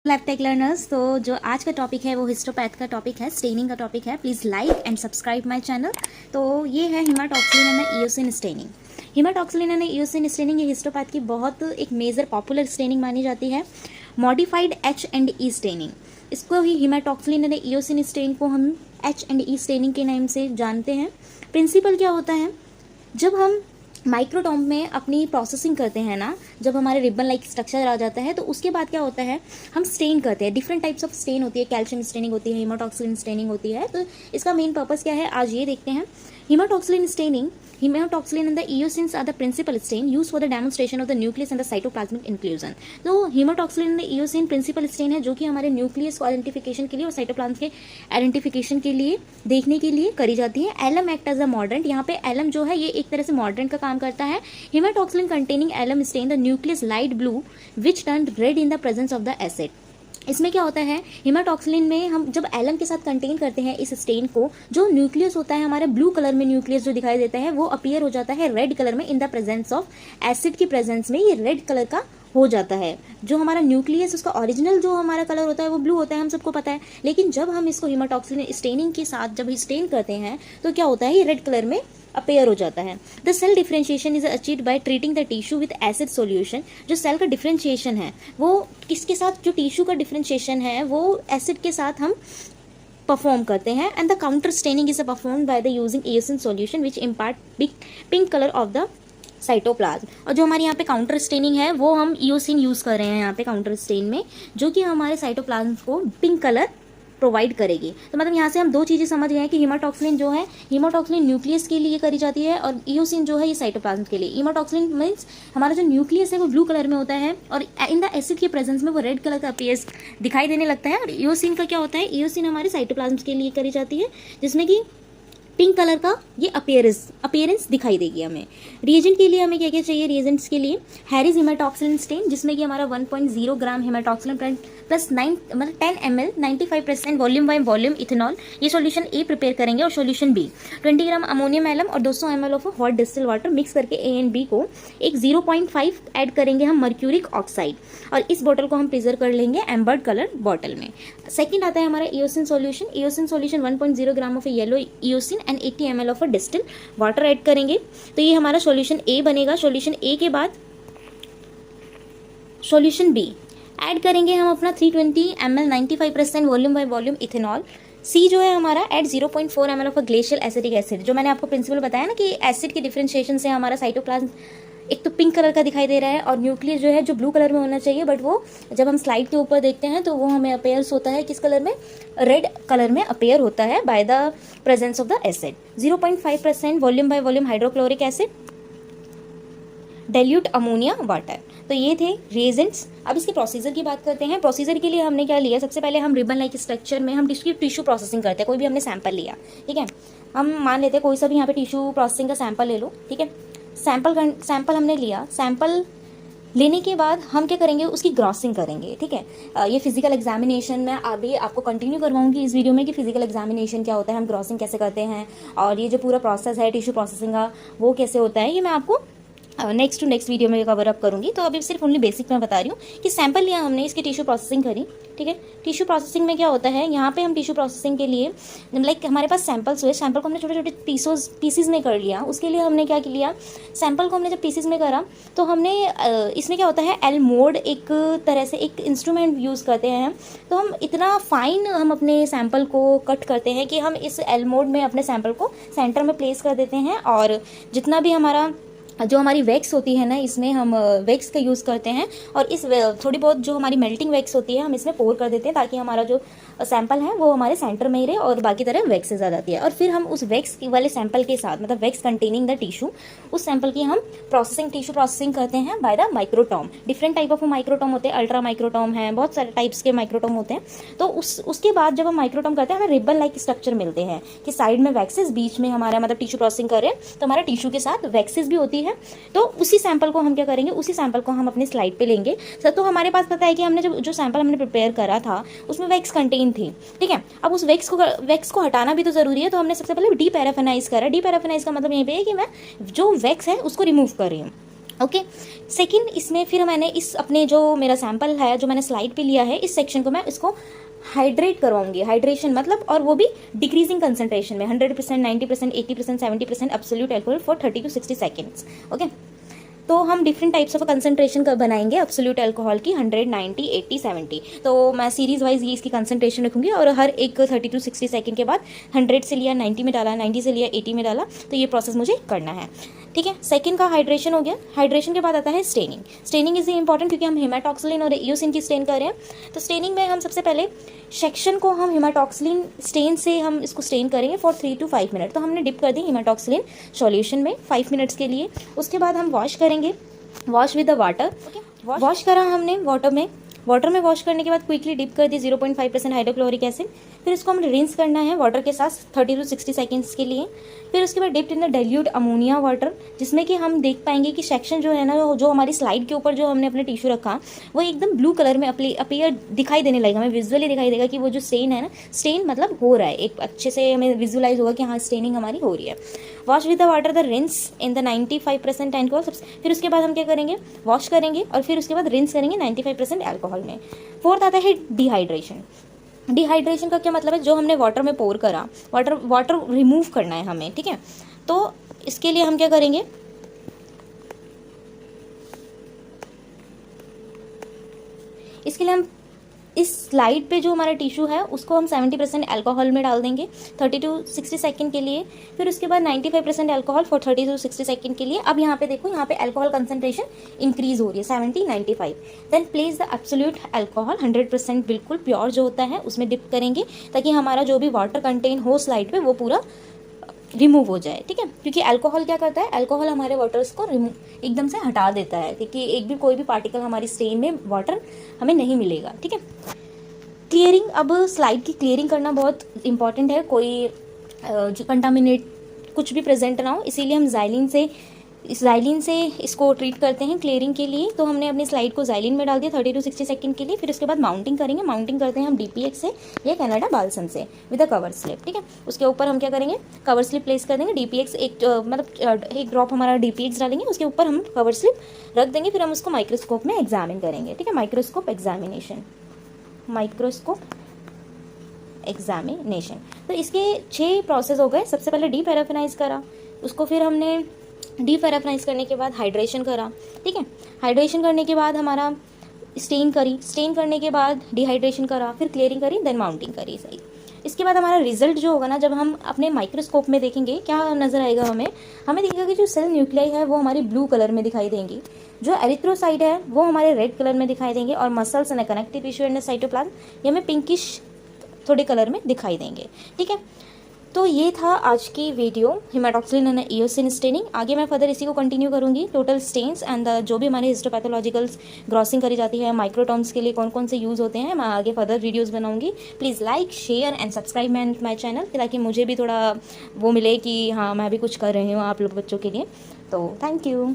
Lab take learners, तो जो आज का टॉपिक है वो हिस्टोपैथ का टॉपिक है, स्टेनिंग का टॉपिक है। Please like and subscribe my channel. तो ये है haematoxylin and eosin staining. Haematoxylin and eosin staining ये हिस्टोपैथ की बहुत एक मेजर पॉपुलर स्टेनिंग मानी जाती है। मॉडिफाइड H&E स्टेनिंग, इसको ही हिमाटॉक्सिलिन एंड इयोसिन स्टेनिंग को हम H&E स्टेनिंग के नाम से जानते हैं। प्रिंसिपल क्या होता है, जब हम माइक्रोटॉम में अपनी प्रोसेसिंग करते हैं ना, जब हमारे रिबन लाइक स्ट्रक्चर आ जाता है तो उसके बाद क्या होता है, हम स्टेन करते हैं। डिफरेंट टाइप्स ऑफ स्टेन होती है, कैल्शियम स्टेनिंग होती है, हिमाटॉक्सिलिन स्टेनिंग होती है। तो इसका मेन पर्पस क्या है आज ये देखते हैं। Haematoxylin staining, haematoxylin and the eosins are the principal stain use for the demonstration of the nucleus and the cytoplasmic inclusion. तो haematoxylin and eosin principal stain है जो कि हमारे न्यूक्लियस को आइडेंटिफिकेशन के लिए और साइटोप्लाज्म के आइडेंटिफिकेशन के लिए देखने के लिए करी जाती है। एलम एक्ट एज अ मॉडरेंट, यहाँ पे एलम जो है ये एक तरह से मॉडरेंट का काम करता है। Haematoxylin containing alum stain the nucleus light blue which turn red in the presence of the acid. इसमें क्या होता है, हिमाटॉक्सिलिन में हम जब एलम के साथ कंटेन करते हैं इस स्टेन को, जो न्यूक्लियस होता है हमारे ब्लू कलर में न्यूक्लियस जो दिखाई देता है वो अपीयर हो जाता है रेड कलर में इन द प्रेजेंस ऑफ एसिड की प्रेजेंस में ये रेड कलर का हो जाता है। जो हमारा न्यूक्लियस उसका ओरिजिनल जो हमारा कलर होता है वो ब्लू होता है, हम सबको पता है। लेकिन जब हम इसको हिमाटॉक्सिलिन स्टेनिंग के साथ जब स्टेन करते हैं तो क्या होता है, ये रेड कलर में अपेयर हो जाता है। The cell differentiation is achieved by treating the tissue with acid solution. जो सेल का डिफरेंशिएशन है वो किसके साथ, जो टिश्यू का डिफरेंशिएशन है वो एसिड के साथ हम परफॉर्म करते हैं। And the counter staining is perform by the using eosin solution which impart pink colour of the cytoplasm. और जो हमारे यहाँ पे काउंटर स्टेनिंग है वो हम इयोसिन यूज कर रहे हैं यहाँ पे काउंटर स्टेन में, जो कि हमारे साइटोप्लाज्म को पिंक कलर प्रोवाइड करेगी। तो मतलब यहाँ से हम दो चीज़ें समझ गए हैं कि हिमाटॉक्सिलिन जो है, हिमाटॉक्सिलिन न्यूक्लियस के लिए करी जाती है और इयोसिन जो है ये साइटोप्लाज्म के लिए। हिमाटॉक्सिलिन मीन्स हमारा जो न्यूक्लियस है वो ब्लू कलर में होता है और इन द एसिड के प्रेजेंस में वो रेड कलर का अपीयर्स दिखाई देने लगता है। और इयोसिन का क्या होता है, इयोसिन हमारे साइटोप्लाज्म के लिए करी जाती है जिसमें कि पिंक कलर का ये अपीयरेंस दिखाई देगी हमें। रिएजेंट के लिए हमें क्या क्या चाहिए, रिएजेंट्स के लिए हैरिस हिमाटॉक्सिलिन स्टेन जिसमें कि हमारा 1.0 gram haematoxylin plus 10 ml 95% volume by volume ethanol, ये सॉल्यूशन ए प्रिपेयर करेंगे। और solution B 20 gram ammonium alum और 200 ml of hot distil water mix करके ए एंड बी को एक 0.5 ऐड करेंगे हम मर्क्यूरिक ऑक्साइड, और इस बॉटल को हम प्रिजर्व कर लेंगे एम्बर्ड कलर बॉटल में। सेकेंड आता है हमारा eosin solution. Eosin solution 1.0 gram of yellow eosin and 80 ml of distil water add करेंगे। तो ये हमारा सॉल्यूशन ए बनेगा। सॉल्यूशन ए के बाद सॉल्यूशन बी ऐड करेंगे हम अपना 320 ml 95% volume by volume ethanol. C जो है हमारा add 0.4 ml of glacial acetic acid. जो मैंने आपको प्रिंसिपल बताया ना कि एसिड के डिफरेंशिएशन से हमारा साइटोप्लाज्म एक तो पिंक कलर का दिखाई दे रहा है और न्यूक्लियस जो है जो ब्लू कलर में होना चाहिए, बट वो जब हम स्लाइड के ऊपर देखते हैं तो वो हमें अपेयर्स होता है किस कलर में, रेड कलर में अपेयर होता है by the presence of the acid. 0.5% volume by volume hydrochloric acid, dilute ammonia water. तो ये थे रिएजेंट्स। अब इसके प्रोसीजर की बात करते हैं। प्रोसीजर के लिए हमने क्या लिया, सबसे पहले हम रिबन लाइक स्ट्रक्चर में हम टिश्यू प्रोसेसिंग करते हैं। कोई भी हमने सैंपल लिया, ठीक है, हम मान लेते हैं कोई सा भी यहाँ पे टिश्यू प्रोसेसिंग का सैंपल ले लो, ठीक है। सैंपल हमने लिया, सैंपल लेने के बाद हम क्या करेंगे, उसकी ग्रॉसिंग करेंगे, ठीक है। ये फिजिकल एग्जामिनेशन में अभी आपको कंटिन्यू करवाऊंगी इस वीडियो में कि फिजिकल एग्जामिनेशन क्या होता है, हम ग्रॉसिंग कैसे करते हैं और ये जो पूरा प्रोसेस है टिश्यू प्रोसेसिंग का वो कैसे होता है, ये मैं आपको नेक्स्ट टू नेक्स्ट वीडियो में कवर अप करूंगी। तो अभी सिर्फ ओनली बेसिक में बता रही हूँ कि सैंपल लिया हमने, इसकी टिश्यू प्रोसेसिंग करी, ठीक है। टिश्यू प्रोसेसिंग में क्या होता है, यहाँ पे हम टिश्यू प्रोसेसिंग के लिए लाइक हमारे पास सैंपल्स हुए, सैंपल को हमने छोटे छोटे पीसीज में कर लिया। उसके लिए हमने क्या किया, सैंपल को हमने जब पीसीज में करा तो हमने इसमें क्या होता है, एल मोड एक तरह से एक इंस्ट्रूमेंट यूज़ करते हैं। तो हम इतना फाइन हम अपने सैंपल को कट करते हैं कि हम इस एल मोड में अपने सैंपल को सेंटर में प्लेस कर देते हैं और जितना भी हमारा जो हमारी वैक्स होती है ना, इसमें हम वैक्स का यूज़ करते हैं और इस थोड़ी बहुत जो हमारी मेल्टिंग वैक्स होती है हम इसमें पोर कर देते हैं ताकि हमारा जो सैंपल है वो हमारे सेंटर में ही रहे और बाकी तरह वैक्स से ज़्यादा आती है। और फिर हम उस वैक्स वाले सैंपल के साथ, मतलब वैक्स कंटेनिंग द टिश्यू, उस सैंपल की हम टिश्यू प्रोसेसिंग करते हैं by the microtome. Different type of microtome होते हैं, अल्ट्रा माइक्रोटॉम है, बहुत सारे टाइप्स के माइक्रोटॉम होते हैं। तो उसके बाद जब हम माइक्रोटॉम करते हैं हमें रिबन लाइक स्ट्रक्चर मिलते हैं कि साइड में वैक्सेस, बीच में हमारा मतलब टिश्यू प्रोसेसिंग कर रहे हैं तो हमारा टिश्यू के साथ वैक्सेस भी होती है। तो उसी सैंपल को हम क्या करेंगे, उसी सैंपल को हम अपनी स्लाइड पे लेंगे। तो हमारे पास पता है कि हमने जो सैंपल हमने प्रिपेयर करा था उसमें वैक्स कंटेन थी, ठीक है। अब उस वैक्स को हटाना भी तो जरूरी है, तो हमने सबसे पहले डीपैराफिनाइज करा। डीपैराफिनाइज का मतलब यहीं पे है कि मैं जो वैक्स है उसको रिमूव कर रही हूँ। ओके। सेकंड, इसमें फिर मैंने इस अपने जो मेरा सैंपल है जो मैंने स्लाइड पे लिया है, इस सेक्शन को मैं इसको हाइड्रेट करवाऊंगी। हाइड्रेशन मतलब, और वो भी डिक्रीजिंग कंसंट्रेशन में 100%, 90%, 80%, 70% absolute alcohol for 30 to 60 seconds. Okay, तो हम डिफरेंट टाइप्स ऑफ कंसंट्रेशन बनाएंगे एब्सोल्यूट अल्कोहल की, 100, 90, 80, 70। तो मैं सीरीज वाइज ये इसकी कंसंट्रेशन रखूंगी और हर एक 30 to 60 सेकंड के बाद 100 से लिया 90 में डाला, 90 से लिया 80 में डाला। तो ये प्रोसेस मुझे करना है, ठीक है। सेकंड का हाइड्रेशन हो गया। हाइड्रेशन के बाद आता है स्टेनिंग। स्टेनिंग इज इंपॉर्टेंट क्योंकि हम हेमाटॉक्सिलिन और ईओसिन की स्टेन कर रहे हैं। तो स्टेनिंग में हम सबसे पहले सेक्शन को हम हेमाटॉक्सिलिन स्टेन से हम इसको स्टेन करेंगे फॉर 3 to 5 मिनट। तो हमने डिप कर दी हेमाटॉक्सिलिन सॉल्यूशन में 5 मिनट्स के लिए। उसके बाद हम वॉश करेंगे, wash with the water. Wash करा हमने वाटर में वॉश करने के बाद क्विकली डिप कर दी 0.5% हाइड्रोक्लोरिक एसिड। फिर इसको हमें रिंस करना है वाटर के साथ 30 to 60 सेकेंड्स के लिए। फिर उसके बाद dipped in the dilute ammonia water, जिसमें कि हम देख पाएंगे कि सेक्शन जो है ना, जो हमारी स्लाइड के ऊपर जो हमने अपने टिश्यू रखा वो एकदम ब्लू कलर में अपीयर दिखाई देने लगेगा। हमें विजुअली दिखाई देगा कि वो जो स्टेन है ना, स्टेन मतलब हो रहा है, एक अच्छे से हमें विजुअलाइज होगा कि हाँ स्टेनिंग हमारी हो रही है। Wash with the water the rinse in the 95% alcohol. फिर उसके बाद हम क्या करेंगे, वॉश करेंगे और फिर उसके बाद रिंस करेंगे 95% एल्कोहल में। फोर्थ आता है डिहाइड्रेशन। डिहाइड्रेशन का क्या मतलब है, जो हमने वाटर में पोर करा, वाटर रिमूव करना है हमें, ठीक है। तो इसके लिए हम क्या करेंगे, इसके लिए हम इस स्लाइड पे जो हमारा टिश्यू है उसको हम 70% अल्कोहल में डाल देंगे 30 to 60 सेकंड के लिए। फिर उसके बाद 95% अल्कोहल फॉर 30 to 60 सेकंड के लिए। अब यहाँ पे देखो, यहाँ पे अल्कोहल कंसंट्रेशन इंक्रीज हो रही है 70, 95। Then place the absolute alcohol 100% बिल्कुल प्योर जो होता है उसमें डिप करेंगे, ताकि हमारा जो भी वाटर कंटेन हो स्लाइड पे वो पूरा रिमूव हो जाए, ठीक है। क्योंकि अल्कोहल क्या करता है, अल्कोहल हमारे वाटर्स को एकदम से हटा देता है, क्योंकि एक भी कोई भी पार्टिकल हमारी स्टेन में वाटर हमें नहीं मिलेगा, ठीक है। क्लियरिंग, अब स्लाइड की क्लियरिंग करना बहुत इंपॉर्टेंट है, कोई जो कंटामिनेट कुछ भी प्रेजेंट ना हो, इसीलिए हम जाइलिन से इसको ट्रीट करते हैं क्लियरिंग के लिए। तो हमने अपनी स्लाइड को जाइलिन में डाल दिया 30 to 60 सेकंड के लिए। फिर उसके बाद माउंटिंग करेंगे। माउंटिंग करते हैं हम DPX से या कनाडा बाल्सम से विद अ कवर स्लिप, ठीक है। उसके ऊपर हम क्या करेंगे, कवर स्लिप प्लेस कर देंगे। DPX एक ड्रॉप हमारा DPX डालेंगे, उसके ऊपर हम कवर स्लिप रख देंगे। फिर हम उसको माइक्रोस्कोप में एग्जामिन करेंगे, ठीक है। Microscope examination. तो इसके 6 प्रोसेस हो गए। सबसे पहले डीपैराफिनाइज करा, उसको फिर हमने डीपैराफिनाइज करने के बाद हाइड्रेशन करा, ठीक है। हाइड्रेशन करने के बाद हमारा स्टेन करने के बाद डिहाइड्रेशन करा, फिर क्लियरिंग करी, देन माउंटिंग करी, सही। इसके बाद हमारा रिजल्ट जो होगा ना, जब हम अपने माइक्रोस्कोप में देखेंगे क्या नजर आएगा, हमें दिखेगा कि जो सेल न्यूक्लियाई है वो हमारी ब्लू कलर में दिखाई देंगी, जो एरिथ्रोसाइट है वो हमारे रेड कलर में दिखाई देंगे, और muscles and connective tissue and cytoplasm ये हमें पिंकिश थोड़े कलर में दिखाई देंगे, ठीक है। तो ये था आज की वीडियो हेमाटॉक्सिलिन एंड ईओसिन स्टेनिंग। आगे मैं फर्दर इसी को कंटिन्यू करूंगी, टोटल स्टेन्स एंड जो भी हमारे हिस्टोपैथोलॉजिकल्स ग्रॉसिंग करी जाती है, माइक्रोटर्म्स के लिए कौन कौन से यूज़ होते हैं, मैं आगे फर्दर वीडियोस बनाऊंगी। Please like, share and subscribe my channel, ताकि मुझे भी थोड़ा वो मिले कि हाँ मैं भी कुछ कर रही हूँ आप लोग बच्चों के लिए। तो थैंक यू।